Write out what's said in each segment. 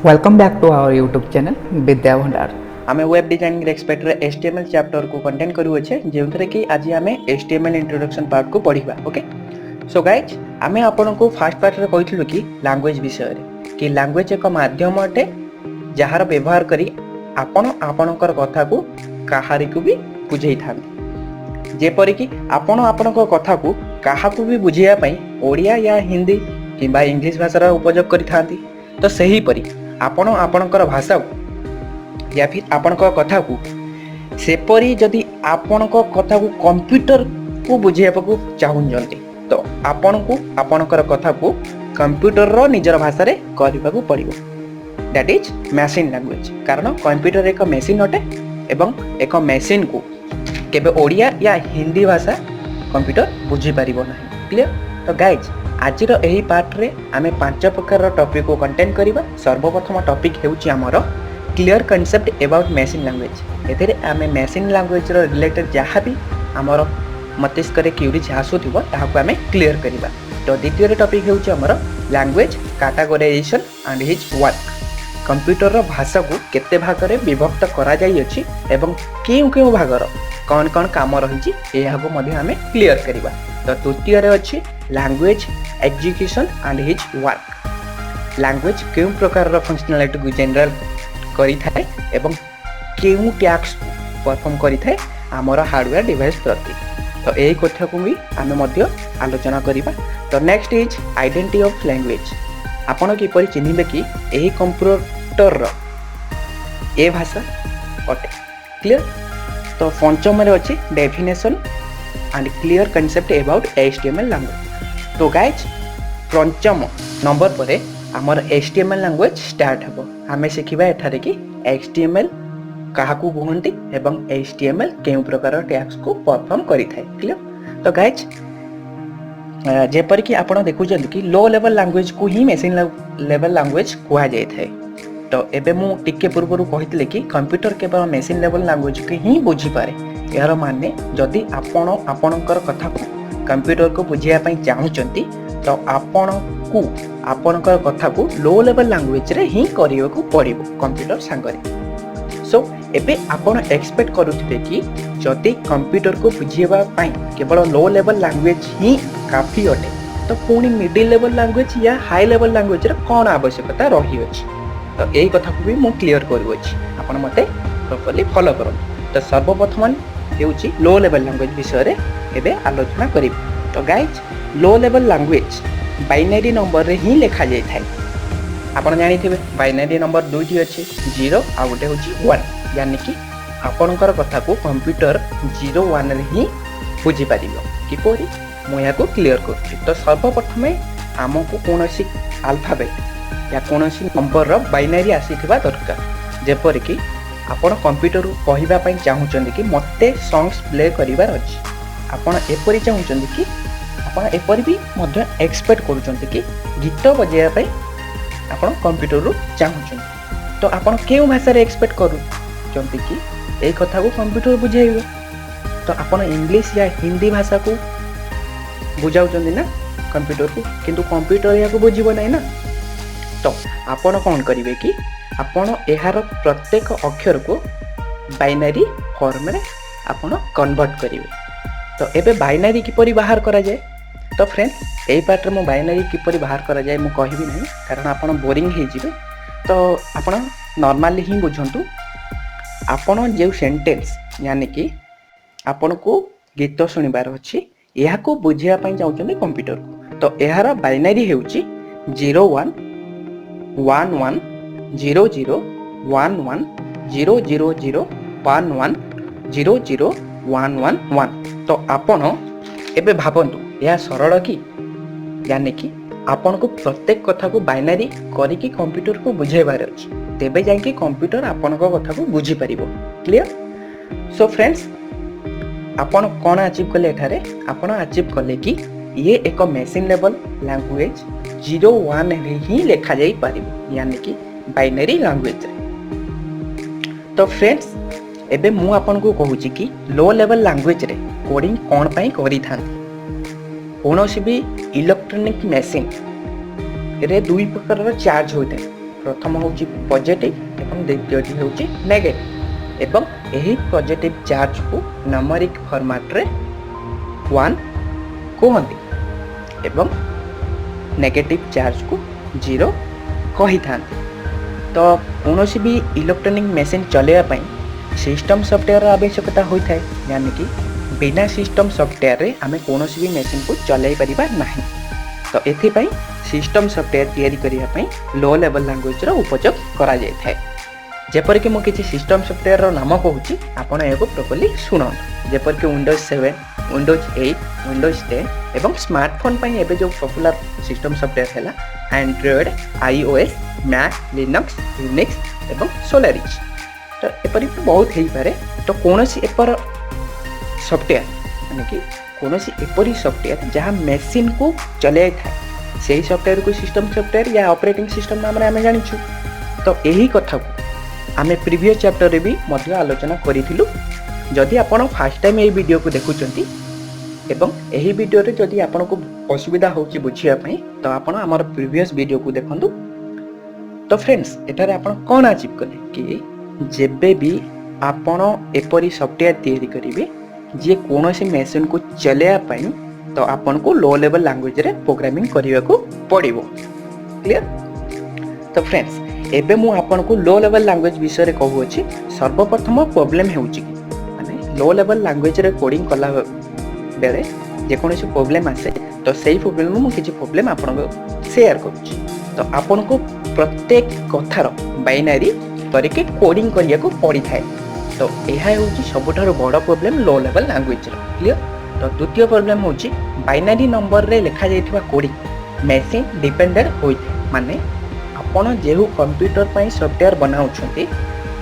Welcome back to our YouTube channel Bidya Bhandar. आमे web designing expert रे HTML chapter को content करू अछि जेउथरे कि आज आमे HTML इंट्रोडक्शन पार्ट को पढिबा। ओके सो गाइज आमे आपन को फर्स्ट पार्ट रे कहितलु कि लैंग्वेज विषय रे कि लैंग्वेज एक माध्यम अटे जहार व्यवहार करी आपन आपनकर कथा को काहारी को भी बुझेई थांती जेपरि कि आपन आपनकर कथा को काहा को भी बुझिया पई ओडिया या हिंदी किबा इंग्लिश भाषा उपयोग करि थांती। तो सही परी आपण आपणकर भाषा को या फिर आपणकर कथा को सेपरी जदि आपणकर कथा को कंप्यूटर को बुझेबा को चाहुंजंती तो आपण को आपणकर कथा को कंप्यूटर रो निजर भाषा रे करबा को पड़िबो। दैट इज मशीन लैंग्वेज कारण कंप्यूटर एक मशीन अटे एवं एक मशीन को केबे ओडिया या हिंदी भाषा कंप्यूटर बुझी पारिबो नाही। क्लियर। तो गाइज आज यही पार्ट रे आमे 5 प्रकार टॉपिक को कंटेंट करिबा। सर्वप्रथम टॉपिक हेउची हमर clear concept about machine language. एथरे आमे मशीन लैंग्वेज रो रिलेटेड जहाँ भी हमर मस्तिष्क रे क्यूरीज आसुथिबो ताहाको आमे क्लियर करिबा। तो द्वितीय टॉपिक हेउची हमर language categorization and his work. Computer रो भाषा को केते भाग रे विभक्त करा जाई अछि एवं केउ भाग रो कौन कौन काम रही यह मध्य आमे क्लियर करिबा। तो तृतीय रे अछि language execution and his work. Language केउ प्रकार रो फंक्शनलिटी को जनरल करि थाए एवं केउ टास्क परफॉर्म करि थाए हमर हार्डवेयर डिवाइस प्रति। तो एही कथा को भी आमे मध्य आलोचना करिबा। तो next is identity of language. आपण किपरि चिन्हिबे कि एही कंप्यूटर रो ए भाषा अटे। क्लियर। तो पंचम रे अछि definition and clear concept about HTML language. तो गाइज पंचम नंबर पर आमर HTML लैंग्वेज स्टार्ट हेबो। आमे सिखिबा एठारे कि HTML काहाकू कहंती एवं HTML केउ प्रकार टैग्स को परफॉर्म करि थाए। क्लियर। तो गाइज जेपर कि आपण देखु जंत कि लो लेवल लैंग्वेज को ही मशीन लेवल लैंग्वेज कुआ जाय थाए। तो एबे मु टिके पूर्वरु कहितले कि कंप्यूटर केवल मशीन लेवल लैंग्वेज के ही बुझी पारे। यार माने जदि आपण आपणकर कथा को कंप्यूटर को बुझिया पई चाहुचंती तो आपण को आपणकर कथा को लो लेवल लैंग्वेज रे ही करियो को पड़िबो कंप्यूटर संगरे। सो एबे आपण एक्सपेक्ट करूथिबे कि जदि कंप्यूटर को बुझिया पई केवल लो लेवल लैंग्वेज ही काफी अटे तो पुणी मिडिल लेवल लैंग्वेज या हाई लेवल लैंग्वेज रे कोन आवश्यकता रही अछि। तो एही कथा को भी मु क्लियर करू अछि आपण मते प्रॉपर्ली फॉलो करन। तो सर्वप्रथम हेउची लो लेवल लैंग्वेज विषय रे एबे आलोचना करिब। तो guys low level language binary number रे ही लिखा जाय थाए। आपण जानि थिबे बाइनरी नंबर दुइटी अछि 0 आ गोटे होची 1 यानी कि आपणकर कथा को कंप्यूटर 0 1 रे ही बुझी पारिबो। किपरि मु या को क्लियर करछि। तो सर्वप्रथम हमको कोनोसी अल्फाबेट या कोनोसी नंबर रो बाइनरी आसीथिबा दरकार। जेपर कि आपण कंप्यूटर कहिबा पई चाहुचंदी कि मते सॉन्ग्स प्ले करिवार अछि। आपण एपरि चाहुचंदी कि आपण एपरि भी मध्य एक्सपेक्ट करूचंदी कि गीत बजेया पई आपण कंप्यूटर रु चाहुचंदी। तो आपण केउ भाषा रे एक्सपेक्ट करूचंदी कि एई कथा को कंप्यूटर बुझाइबो। तो आपण इंग्लिश या हिंदी भाषा को बुझाउचंदी ना कंप्यूटर को, किंतु कंप्यूटर या को बुझिबो नै ना। तो आपण कोन करिवे कि आपण एहार प्रत्येक अक्षर को बाइनरी फॉर्म रे आपण कन्वर्ट करिवे। तो एबे बाइनरी किपरि बाहर करा जाय। तो फ्रेंड्स एई पार्ट रे मो बाइनरी किपरि बाहर करा जाय मु कहिबी नै कारण आपण बोरिंग हे जिवे। तो आपण नॉर्मली ही बुझंतु आपण जे सेंटेंस यानी कि आपण को गीत सुनिबार अछि एहा को बुझिया पई जाउछन कंप्यूटर को। तो एहार बाइनरी हेउची 01 11 00 11 000 11 00 111। तो आपण एबे भाबंतु या सरल की यानी कि आपण को प्रत्येक कथा को बाइनरी करी कि कंप्यूटर को बुझेबार अछि तेबे जाय कि कंप्यूटर आपण को कथा को बुझी परिबो। क्लियर। सो फ्रेंड्स आपण कोन अचीव कले एठारे आपण अचीव कले कि ये एक मशीन लेवल लैंग्वेज 0 1 रे ही लिखा जाई परिबो यानी कि बाइनरी लैंग्वेज। तो फ्रेंड्स एबे मु आपन को कहूची कि लो लेवल लैंग्वेज रे कोडिंग कोन पई करि थांती। कोनोसी भी इलेक्ट्रॉनिक मशीन रे दुई प्रकार चार्ज होते। प्रथम होची पॉजिटिव एवं द्वितीयटी होची नेगेटिव एवं एही पॉजिटिव चार्ज को न्यूमेरिक फॉर्मेट रे 1 कहते एवं नेगेटिव चार्ज को 0 कही था। तो कौन भी इलेक्ट्रॉनिक मशीन चलैया सिस्टम सॉफ्टवेयर आवश्यकता होता है, यानी कि बिना सिस्टम सॉफ्टवेयर रे आमे कौन भी मशीन को चलाई परिबा नहीं। तो एथिपाई सिस्टम सॉफ्टवेयर तैयारी करिया पई लो लेवल लैंग्वेज रो उपयोग करा जाय थाए। जेपर कि मु किछि सिस्टम सॉफ्टवेयर रो नाम कहूची, आपण एको प्रॉपर्ली सुनो। जेपर कि विंडोज 7, विंडोज 8, विंडोज 10 एवं स्मार्टफोन पई एबे जो पॉपुलर सिस्टम सॉफ्टवेयर हैला Android, iOS, Mac, Linux, Unix एवं सोलारिस। तो एपरि बहुत हेई पारे। तो कोनोसी एपर सॉफ्टवेयर यानी कि कोनोसी एपरि सॉफ्टवेयर जहां मशीन को चले थाए, सेही सॉफ्टवेयर को सिस्टम सॉफ्टवेयर या ऑपरेटिंग सिस्टम नाम रे आमे जानिछु। तो एही कथा को आमे प्रीवियस चैप्टर रे भी मध्य आलोचना करिथिलु। जदि आपण फर्स्ट टाइम एही वीडियो को देखुचंती एवं एही वीडियो रे जदि आपण को असुविधा होची बुझिया पई, तो आपण हमर प्रीवियस वीडियो को देखंतु। तो फ्रेंड्स, एटारे आपण कोन अचीव कले कि जेबे भी आपण एपरि सॉफ्टवेयर तैयारी करिवे जे कोनोसी मशीन को चलेया पई, तो आपण को लो लेवल लैंग्वेज रे प्रोग्रामिंग करिवा को पड़िबो। क्लियर? तो फ्रेंड्स, एबे मु आपण को लो लेवल लैंग्वेज विषय रे कहू अछि। सर्वप्रथम प्रॉब्लम हेउछि कि माने लो लेवल लैंग्वेज रे कोडिंग कला बेले जे कोनोसी प्रॉब्लम आसे, तो सेही प्रॉब्लम मु किछि प्रॉब्लम आपण को शेयर करूछि। तो आपण को प्रत्येक कथार बाइनरी तरीके कोडिंग करिया को पड़ी थाए। तो यह हूँ सबुठार बड़ problem low level language. Clear? तो द्वितीय प्रॉब्लम हूँ बाइनरी नंबर रे लिखा जाइथिबा कोडिंग मशीन डिपेंडेंट होइथे। माने आपण जेहु कंप्यूटर पई सॉफ्टवेयर बनाउछंती,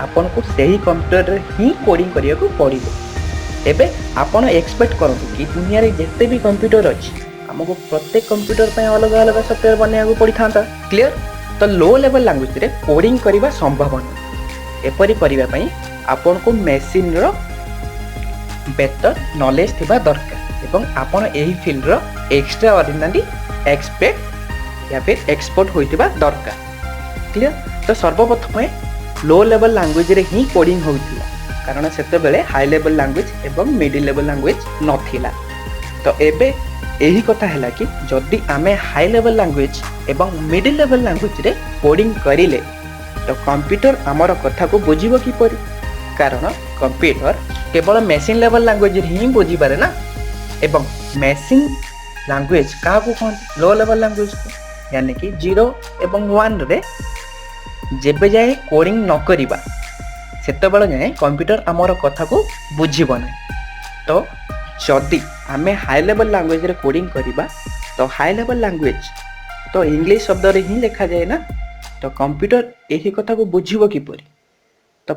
आपण को सही कंप्यूटर रे ही कोडिंग करिया को पड़िबो। एबे आपण एक्सपेक्ट करंतु कि दुनिया रे जत्ते भी कंप्यूटर अछि, हमको प्रत्येक कंप्यूटर पई अलग अलग सॉफ्टवेयर बनाया को पड़ी थांता। क्लियर? तो लो लेवल लैंग्वेज रे कोडिंग करिबा संभव नहीं। एपरि करिबा पई आपण को मशीन रो बेटर नॉलेज थिबा दरकार एवं आपण एही फील्ड रो एक्स्ट्रा ऑर्डिनरी एक्सपर्ट या फिर एक्सपर्ट होइतिबा दरकार। क्लियर? तो सर्वप्रथम लो लेवल लैंग्वेज रे ही कोडिंग होइतिला, कारण सेते बेले हाई लेवल लैंग्वेज एवं मिडिल लेवल लैंग्वेज नथिला। तो एबे एही कथा हैला कि जदि आमे हाई लेवल लैंग्वेज एवं मिडिल लेवल लैंग्वेज रे कोडिंग करिले, तो कंप्यूटर हमर कथा को बुझिबो कि परि, कारण कंप्यूटर केवल मशीन लेवल लैंग्वेज ही बुझी पारे ना। एवं मशीन लैंग्वेज का को कहते लो लेवल लैंग्वेज को, यानी कि 0 एवं 1 रे जेबे जाए कोडिंग न करिबा सेतेबेले जाए कंप्यूटर हमर कथा को बुझिबो नै। तो जदि आमे हाई लेवल लैंग्वेज रे कोडिंग करिबा, तो हाई लेवल लैंग्वेज तो इंग्लिश शब्द रे ही लिखा जाए ना। तो कंप्यूटर एही कथा को बुझिबो कि परि। तो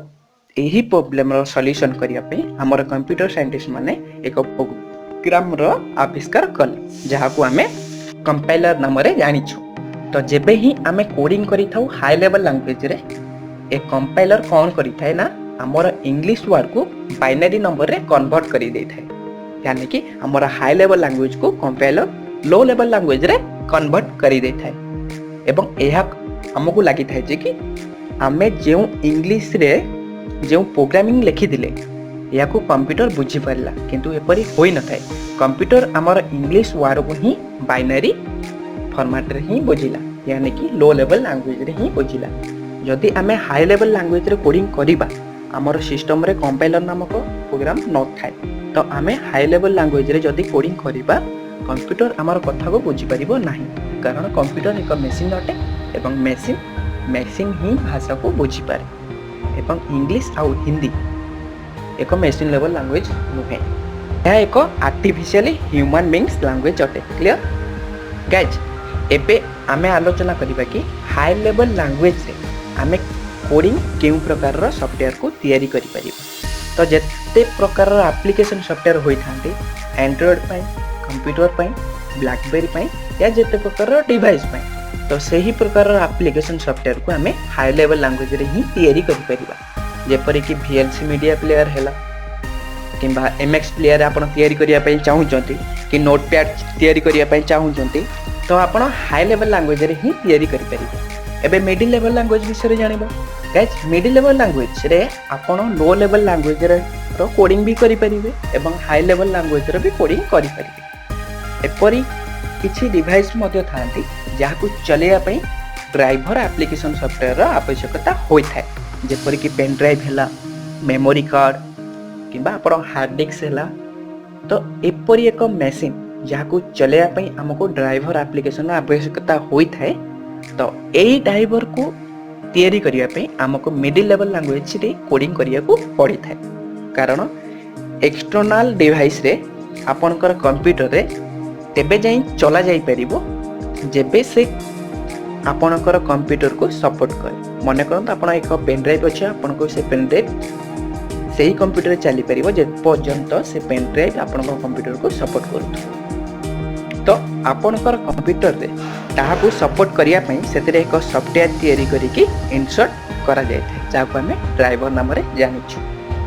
एही प्रॉब्लम रो सॉल्यूशन करिया पे हमर कंप्यूटर साइंटिस्ट माने एक प्रोग्राम रो आविष्कार कले, जहा को आमे कंपाइलर नाम रे जानिछु। तो जेबे ही आमे कोडिंग करि थाउ हाई लेवल लैंग्वेज रे, ए कंपाइलर कोन करि थाए ना हमर इंग्लिश वर्ड को बाइनरी नंबर रे कन्वर्ट करि दे थाए, यानी कि हमर हाई लेवल लैंग्वेज को कंपाइलर लो लेवल लैंग्वेज रे कन्वर्ट करि दे थाए। एवं एहा हमको लगी थाए जे कि आमे जेउ इंग्लिश रे जेउ प्रोग्रामिंग लिखि दिले या को कंप्यूटर बुझी पारला, किंतु एपरि होई न थाए। कंप्यूटर हमर इंग्लिश वर्ड को ही बाइनरी फॉर्मेट रे ही बुझिला, यानी कि लो लेवल लैंग्वेज रे ही बुझिला। जदि आमे हाई लेवल लैंग्वेज रे कोडिंग करिबा, हमर सिस्टम रे कंपाइलर नामक प्रोग्राम न थाए। तो आमे हाई लेवल लैंग्वेज रे जदि कोडिंग करिबा, कंप्यूटर हमर कथा को बुझी परिबो नाही, कारण कंप्यूटर एक मशीन अटे एवं मशीन ही भाषा को बुझी पारे। एवं इंग्लिश आउ हिंदी एक मशीन लेवल लैंग्वेज नुहे, यह एक आर्टिफिशियली ह्यूमन बीइंग्स लैंग्वेज अटे। Clear guys? एबे आमे आलोचना करिबा कि हाई लेवल लैंग्वेज रे आमे कोडिंग केउ प्रकार रो सॉफ्टवेयर को तैयारी करि परिबा। तो जत्ते प्रकार रो एप्लीकेशन सॉफ्टवेयर होई थांते, एंड्रॉयड पई, कंप्यूटर पई, ब्लैकबेरी पई या जत्ते प्रकार रो डिवाइस पई, तो सही प्रकार रो एप्लीकेशन सॉफ्टवेयर को आमे हाई लेवल लैंग्वेज रे ही तैयारी करि परिबा। जेपरि कि VLC मीडिया प्लेयर हैला किंबा MX प्लेयर आपण तैयारी करिया पई चाहूचंती कि नोटपैड तैयारी करिया पई चाहूचंती, तो आपण हाई लेवल लैंग्वेज रे ही तैयारी करि परिबे। एबे मिडिल लेवल लैंग्वेज विषय जानिबा गाइस। मिडिल लेवल लैंग्वेज रे आपण लो लेवल लैंग्वेज रे कोडिंग भी करि परिबे एवं हाई लेवल लैंग्वेज रे भी कोडिंग करि परिबे। एपरि किछि डिवाइस मध्ये थांती जाहाकू चलेया पई ड्राइवर एप्लिकेशन सॉफ्टवेयर आवश्यकता होई थाए, जेपरि कि पेन ड्राइव हैला, मेमोरी कार्ड किंबा आपण हार्ड डिस्क हैला। तो एपरि एक मशीन जाहाकू चलेया पई हमको ड्राइवर एप्लिकेशन आवश्यकता होई थाए। तो एई ड्राइवर को तैयारी करिया पई हमको मिडिल लेवल लैंग्वेज रे कोडिंग करिया को पड़ी थाए, कारण एक्सटर्नल डिवाइस रे आपनकर कंप्यूटर रे तेबे जाई चला जाई परिबो जेबे से आपनकर कंप्यूटर को सपोर्ट करे। मन करंत आपण एक पेन ड्राइव अछि, आपनको से पेन ड्राइव सही कंप्यूटर रे चली परिबो जे पर्यंत से पेन ड्राइव आपनकर कंप्यूटर को सपोर्ट करथु। तो आपनकर कंप्यूटर रे ताहाकू सपोर्ट करिया पई सेतरे एक सॉफ्टवेयर तैयारी करिकि इंसर्ट करा जाय थाए, जाको हमें ड्राइवर नाम रे जानिछु।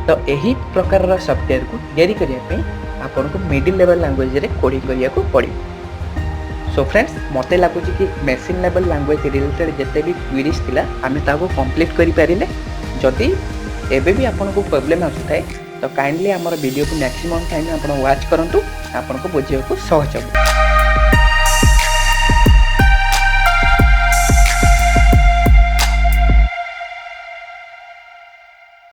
तो एही प्रकार रा सॉफ्टवेयर को तैयारी करिया पई आपनको मिडिल लेवल लैंग्वेज रे कोडिंग करिया को पड़ी। सो फ्रेंड्स, मते लागु कि मशीन लेवल लैंग्वेज रिलेटेड जते भी क्वेरीज थिला आमे ताको कंप्लीट करि पारिले। जदि एबे भी आपनको प्रॉब्लम आसुथाय तो काइंडली हमर वीडियो को मैक्सिमम टाइम आपण वाच करंतु, आपनको बुझिया को सहज हो।